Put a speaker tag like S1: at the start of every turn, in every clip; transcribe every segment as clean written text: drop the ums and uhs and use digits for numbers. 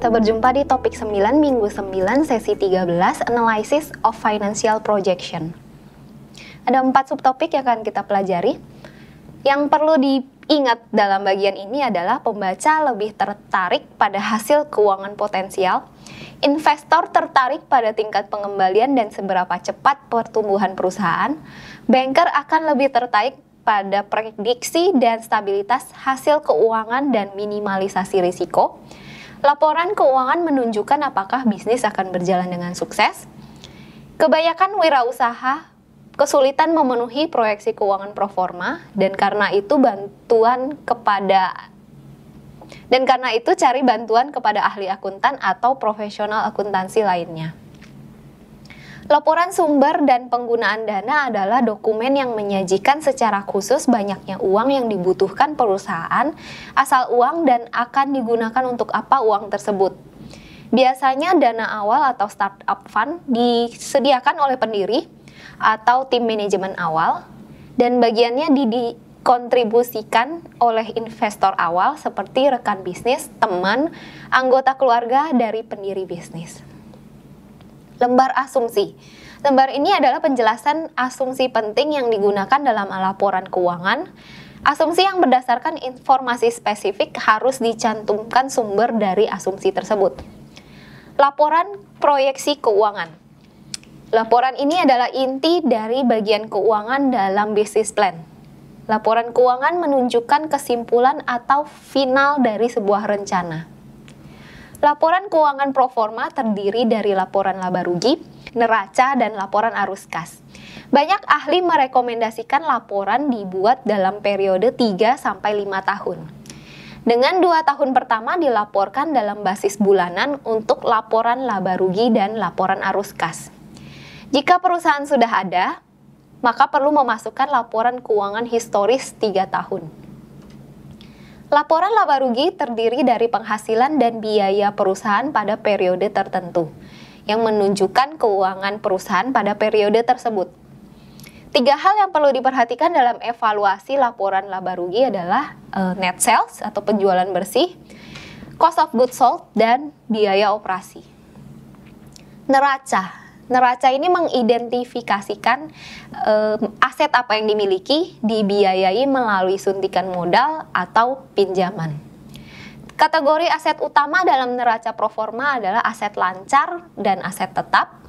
S1: Kita berjumpa di topik 9 minggu 9 sesi 13 Analysis of Financial Projection. Ada 4 subtopik yang akan kita pelajari. Yang perlu diingat dalam bagian ini adalah pembaca lebih tertarik pada hasil keuangan potensial, investor tertarik pada tingkat pengembalian dan seberapa cepat pertumbuhan perusahaan, banker akan lebih tertarik pada prediksi dan stabilitas hasil keuangan dan minimalisasi risiko. Laporan keuangan menunjukkan apakah bisnis akan berjalan dengan sukses. Kebanyakan wirausaha kesulitan memenuhi proyeksi keuangan pro forma dan karena itu cari bantuan kepada ahli akuntan atau profesional akuntansi lainnya. Laporan sumber dan penggunaan dana adalah dokumen yang menyajikan secara khusus banyaknya uang yang dibutuhkan perusahaan, asal uang dan akan digunakan untuk apa uang tersebut. Biasanya dana awal atau startup fund disediakan oleh pendiri atau tim manajemen awal dan bagiannya dikontribusikan oleh investor awal seperti rekan bisnis, teman, anggota keluarga dari pendiri bisnis. Lembar asumsi. Lembar ini adalah penjelasan asumsi penting yang digunakan dalam laporan keuangan. Asumsi yang berdasarkan informasi spesifik harus dicantumkan sumber dari asumsi tersebut. Laporan proyeksi keuangan. Laporan ini adalah inti dari bagian keuangan dalam business plan. Laporan keuangan menunjukkan kesimpulan atau final dari sebuah rencana. Laporan keuangan pro forma terdiri dari laporan laba rugi, neraca, dan laporan arus kas. Banyak ahli merekomendasikan laporan dibuat dalam periode 3-5 tahun. Dengan 2 tahun pertama dilaporkan dalam basis bulanan untuk laporan laba rugi dan laporan arus kas. Jika perusahaan sudah ada, maka perlu memasukkan laporan keuangan historis 3 tahun. Laporan laba rugi terdiri dari penghasilan dan biaya perusahaan pada periode tertentu, yang menunjukkan keuangan perusahaan pada periode tersebut. 3 hal yang perlu diperhatikan dalam evaluasi laporan laba rugi adalah net sales atau penjualan bersih, cost of goods sold, dan biaya operasi. Neraca. Neraca ini mengidentifikasikan aset apa yang dimiliki, dibiayai melalui suntikan modal atau pinjaman. Kategori aset utama dalam neraca pro forma adalah aset lancar dan aset tetap.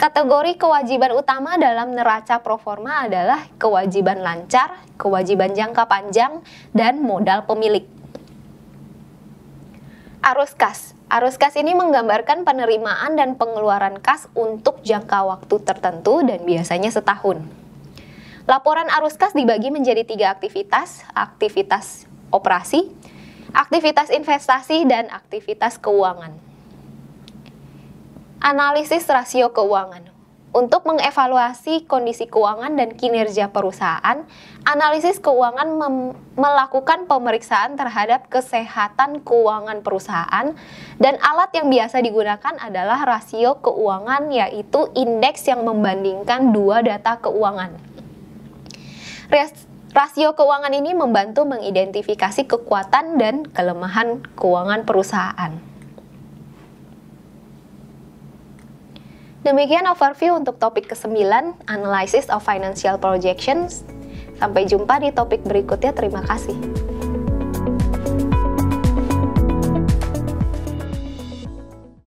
S1: Kategori kewajiban utama dalam neraca pro forma adalah kewajiban lancar, kewajiban jangka panjang, dan modal pemilik. Arus kas. Arus kas ini menggambarkan penerimaan dan pengeluaran kas untuk jangka waktu tertentu dan biasanya setahun. Laporan arus kas dibagi menjadi 3 aktivitas, aktivitas operasi, aktivitas investasi, dan aktivitas keuangan. Analisis rasio keuangan. Untuk mengevaluasi kondisi keuangan dan kinerja perusahaan, analisis keuangan melakukan pemeriksaan terhadap kesehatan keuangan perusahaan dan alat yang biasa digunakan adalah rasio keuangan, yaitu indeks yang membandingkan 2 data keuangan. Rasio keuangan ini membantu mengidentifikasi kekuatan dan kelemahan keuangan perusahaan. Demikian overview untuk topik ke-9, Analysis of Financial Projections. Sampai jumpa di topik berikutnya. Terima kasih.